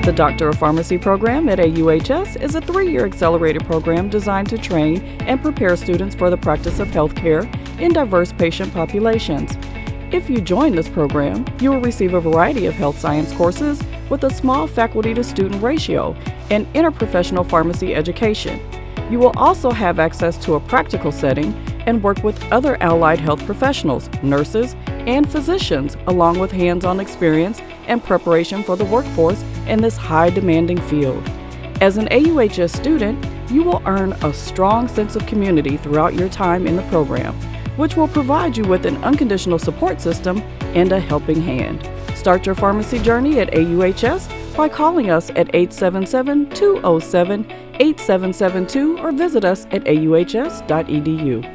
The Doctor of Pharmacy program at AUHS is a 3-year accelerated program designed to train and prepare students for the practice of healthcare in diverse patient populations. If you join this program, you will receive a variety of health science courses with a small faculty-to-student ratio and interprofessional pharmacy education. You will also have access to a practical setting and work with other allied health professionals, nurses, and physicians, along with hands-on experience and preparation for the workforce in this high-demanding field. As an AUHS student, you will earn a strong sense of community throughout your time in the program, which will provide you with an unconditional support system and a helping hand. Start your pharmacy journey at AUHS by calling us at 877-207-8772 or visit us at auhs.edu.